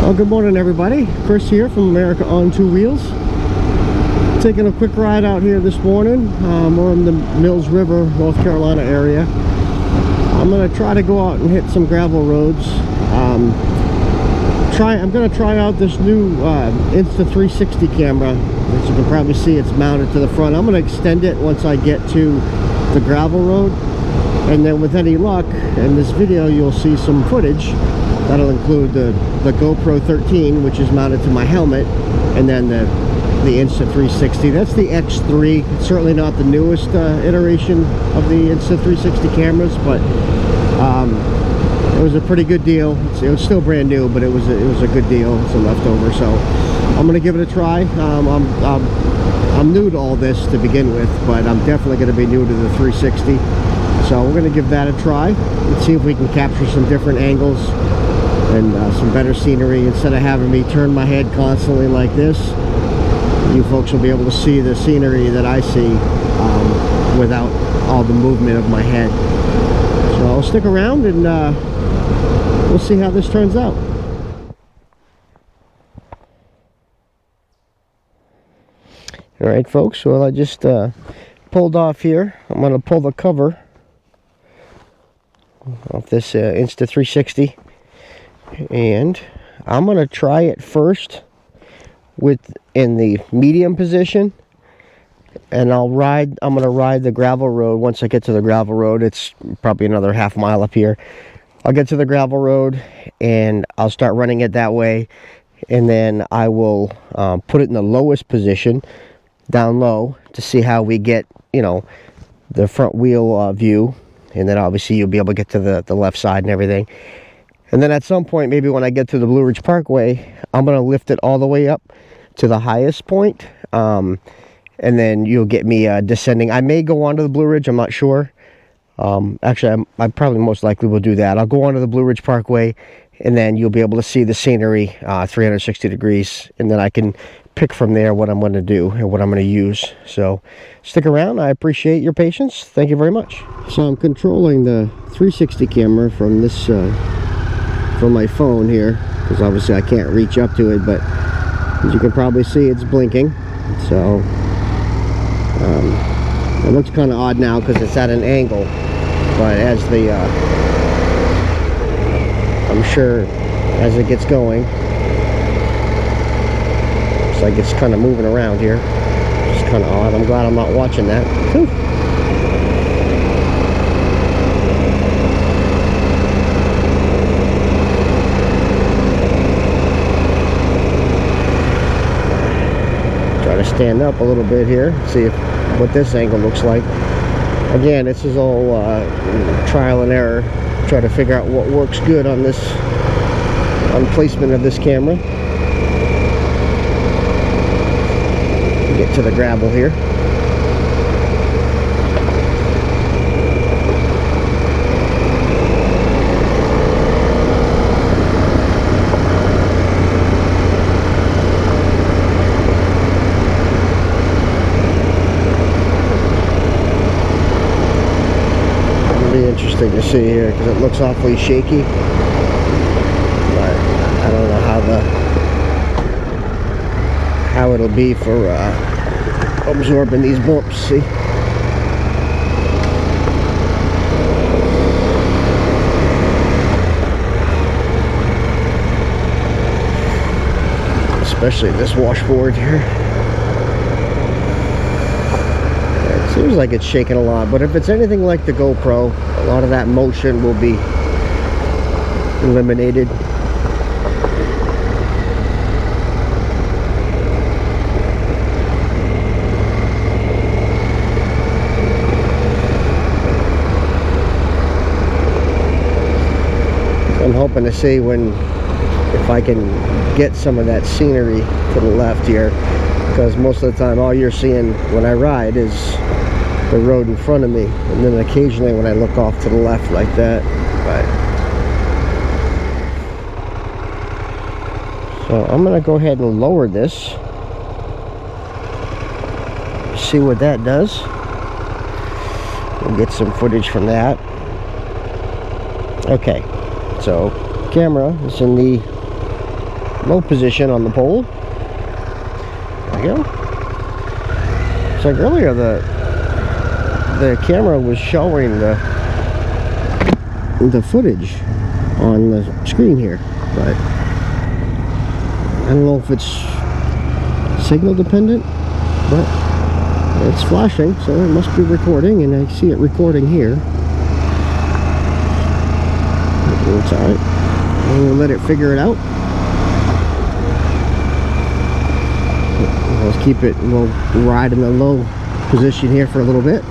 Well, good morning everybody. Chris here from America on Two Wheels. Taking a quick ride out here this morning. We're in the Mills River, North Carolina area. I'm going to try to go out and hit some gravel roads. I'm going to try out this new Insta360 camera, which you can probably see it's mounted to the front. I'm going to extend it once I get to the gravel road, and then with any luck in this video you'll see some footage that'll include the GoPro 13, which is mounted to my helmet, and then the Insta360. That's the X3. It's certainly not the newest iteration of the Insta360 cameras, but it was a pretty good deal. It was still brand new, but it was a good deal. It's a leftover, so I'm gonna give it a try. I'm new to all this to begin with, but I'm definitely going to be new to the 360. So we're going to give that a try and see if we can capture some different angles and some better scenery. Instead of having me turn my head constantly like this, you folks will be able to see the scenery that I see without all the movement of my head. So I'll stick around and we'll see how this turns out. Alright folks, well I just pulled off here. I'm going to pull the cover off this Insta360, and I'm going to try it first in the medium position, and I'm going to ride the gravel road. Once I get to the gravel road, it's probably another half mile up here. I'll get to the gravel road and I'll start running it that way, and then I will put it in the lowest position down low to see how we get, you know, the front wheel view, and then obviously you'll be able to get to the left side and everything. And then at some point, maybe when I get to the Ridge Parkway, I'm going to lift it all the way up to the highest point, and then you'll get me descending. I may go onto the Blue Ridge, I'm not sure. Actually, I probably most likely will do that. I'll go onto the Ridge Parkway, and then you'll be able to see the scenery 360 degrees, and then I can pick from there what I'm going to do and what I'm going to use. So stick around. I appreciate your patience. Thank you very much. So I'm controlling the 360 camera from this from my phone here, because obviously I can't reach up to it, but as you can probably see, it's blinking. So it looks kind of odd now because it's at an angle, but as the I'm sure as it gets going, looks like it's kind of moving around here. It's kind of odd. I'm glad I'm not watching that. Whew. Try to stand up a little bit here, see what this angle looks like. Again, this is all trial and error. Try to figure out what works good on this, on placement of this camera. Get to the gravel here. Interesting to see here because it looks awfully shaky, but I don't know how it'll be for absorbing these bumps. See, especially this washboard here. It seems like it's shaking a lot, but if it's anything like the GoPro, a lot of that motion will be eliminated. So I'm hoping to see if I can get some of that scenery to the left here, because most of the time all you're seeing when I ride is the road in front of me, and then occasionally when I look off to the left like that. So I'm gonna go ahead and lower this, see what that does. We'll get some footage from that. Okay, so camera is in the low position on the pole. There we go. It's like earlier the camera was showing the footage on the screen here, but I don't know if it's signal dependent, but it's flashing, so it must be recording, and I see it recording here. It's alright. We'll let it figure it out. Let's keep it, we'll ride in the low position here for a little bit.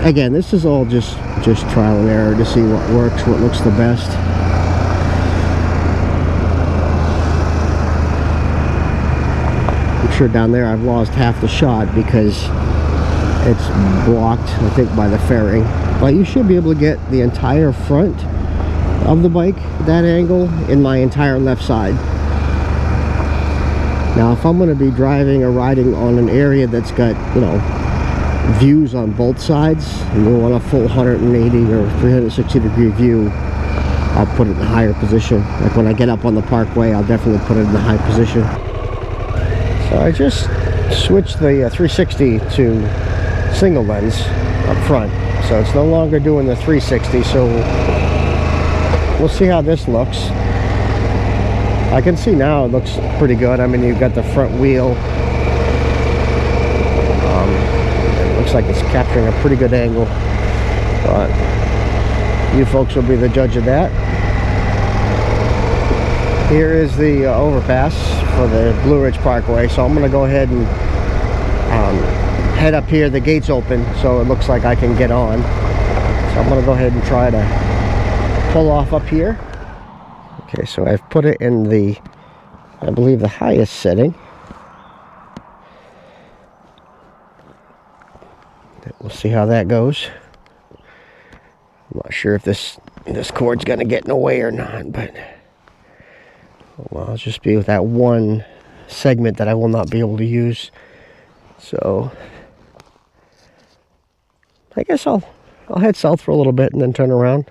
Again, this is all just trial and error to see what works, what looks the best. I'm sure down there I've lost half the shot because it's blocked, I think, by the fairing. But you should be able to get the entire front of the bike, that angle, in my entire left side. Now, if I'm going to be driving or riding on an area that's got, you know, views on both sides, and you want a full 180 or 360 degree view, I'll put it in a higher position. Like when I get up on the parkway, I'll definitely put it in a high position. So I just switched the 360 to single lens up front, so it's no longer doing the 360. So we'll see how this looks. I can see now it looks pretty good. I mean, you've got the front wheel. It looks like it's capturing a pretty good angle, but you folks will be the judge of that. Here is the overpass for the Ridge Parkway, so I'm going to go ahead and head up here. The gate's open, so it looks like I can get on. So I'm going to go ahead and try to pull off up here. Okay, so I've put it in the, I believe, the highest setting. We'll see how that goes. I'm not sure if this cord's gonna get in the way or not, but well, I'll just be with that one segment that I will not be able to use. So I guess I'll head south for a little bit and then turn around.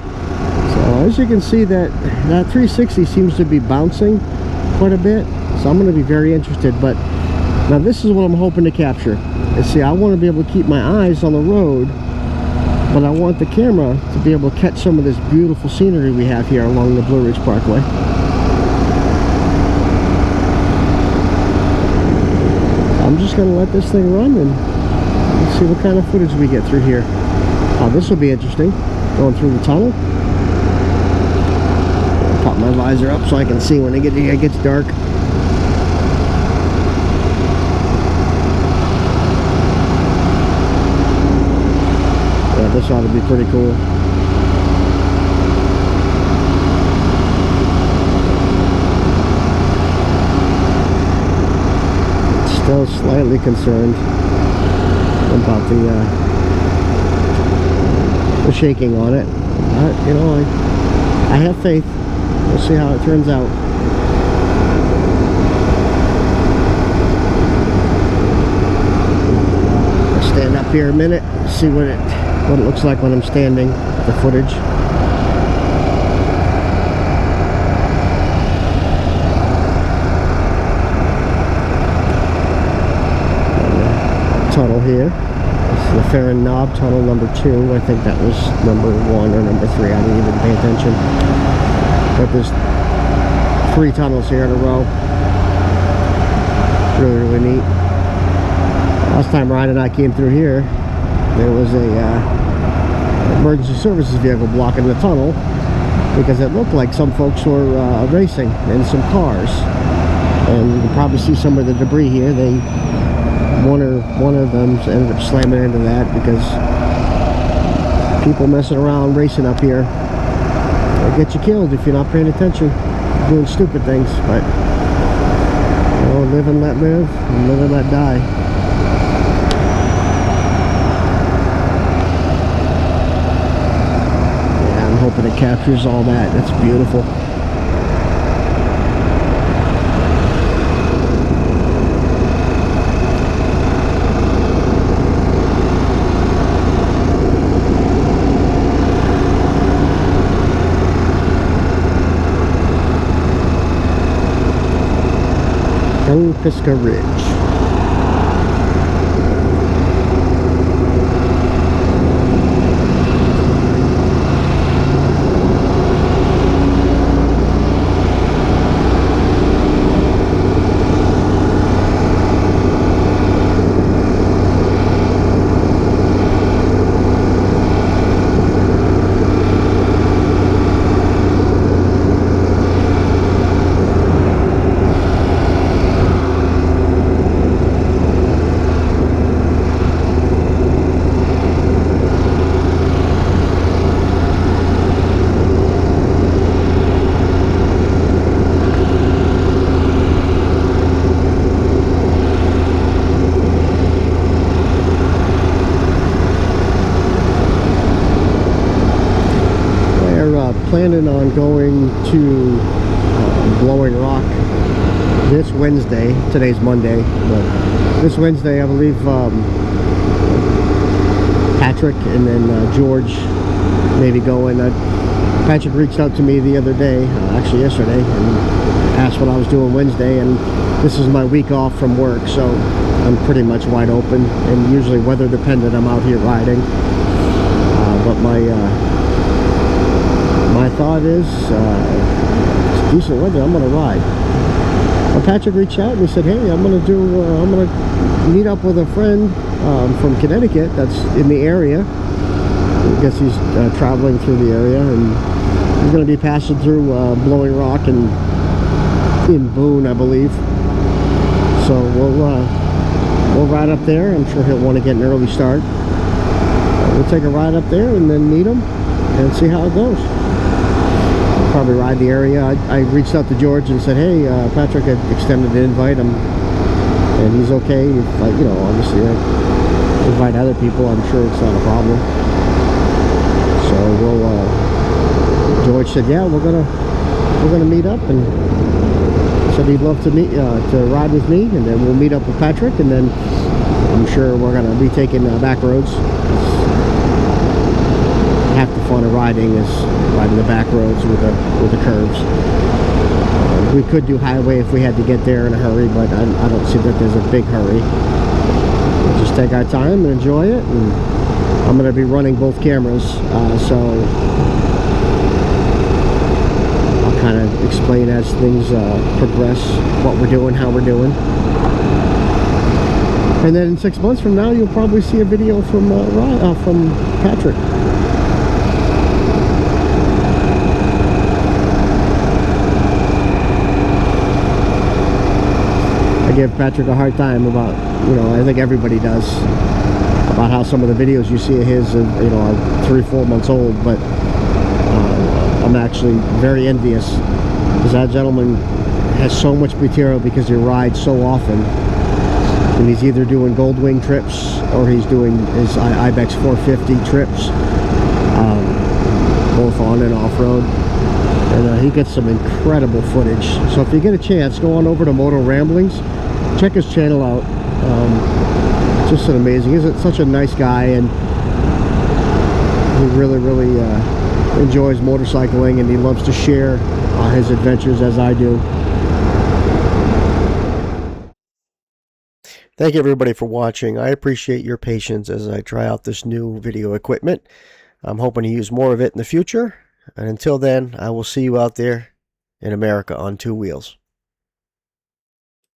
So as you can see, that 360 seems to be bouncing quite a bit, so I'm going to be very interested. But now this is what I'm hoping to capture. And see, I want to be able to keep my eyes on the road, but I want the camera to be able to catch some of this beautiful scenery we have here along the Ridge Parkway. I'm just going to let this thing run and let's see what kind of footage we get through here. Oh, this will be interesting, going through the tunnel. Pop my visor up so I can see when it gets dark. Yeah, this ought to be pretty cool. Still slightly concerned about the shaking on it. But, you know, I have faith. We'll see how it turns out. I'll stand up here a minute, see what it looks like when I'm standing, the footage. Tunnel here. This is the Farron Knob tunnel number 2. I think that was number 1 or number 3. I didn't even pay attention. But there's 3 tunnels here in a row. Really, really neat. Last time Ryan and I came through here, there was a emergency services vehicle blocking the tunnel because it looked like some folks were racing in some cars. And you can probably see some of the debris here. One of them ended up slamming into that because people messing around racing up here, they'll get you killed if you're not paying attention, doing stupid things. But you know, live and let live, and live and let die. Yeah, I'm hoping it captures all that. That's beautiful. Tongue Pisgah Ridge. Planning on going to Blowing Rock this Wednesday. Today's Monday, but this Wednesday I believe Patrick and then George may be going. Patrick reached out to me the other day, actually yesterday, and asked what I was doing Wednesday, and this is my week off from work, so I'm pretty much wide open, and usually weather dependent I'm out here riding, but my thought is, it's decent weather, I'm gonna ride. Well, Patrick reached out and he said, hey, I'm gonna meet up with a friend from Connecticut that's in the area. I guess he's traveling through the area, and he's gonna be passing through Blowing Rock and in Boone, I believe. So we'll ride up there. I'm sure he'll want to get an early start. We'll take a ride up there and then meet him and see how it goes. Probably ride the area. I reached out to George and said, hey, Patrick had extended an invite him, and he's okay if obviously I invite other people. I'm sure it's not a problem. So George said, yeah, we're gonna meet up, and said he'd love to ride with me, and then we'll meet up with Patrick, and then I'm sure we're gonna be taking back roads. Half the fun of riding is riding the back roads with the curves. We could do highway if we had to get there in a hurry, but I don't see that there's a big hurry. We'll just take our time and enjoy it, and I'm going to be running both cameras, so I'll kind of explain as things progress what we're doing, how we're doing. And then 6 months from now, you'll probably see a video from Patrick. I give Patrick a hard time about, I think everybody does, about how some of the videos you see of his, are 3-4 months old, but I'm actually very envious, because that gentleman has so much material because he rides so often, and he's either doing Gold Wing trips or he's doing his Ibex 450 trips, both on and off-road. And he gets some incredible footage. So if you get a chance, go on over to Moto Ramblings, check his channel out. Just an amazing, he's such a nice guy, and he really enjoys motorcycling, and he loves to share his adventures as I do. Thank you everybody for watching. I appreciate your patience as I try out this new video equipment. I'm hoping to use more of it in the future. And until then, I will see you out there in America on 2 wheels.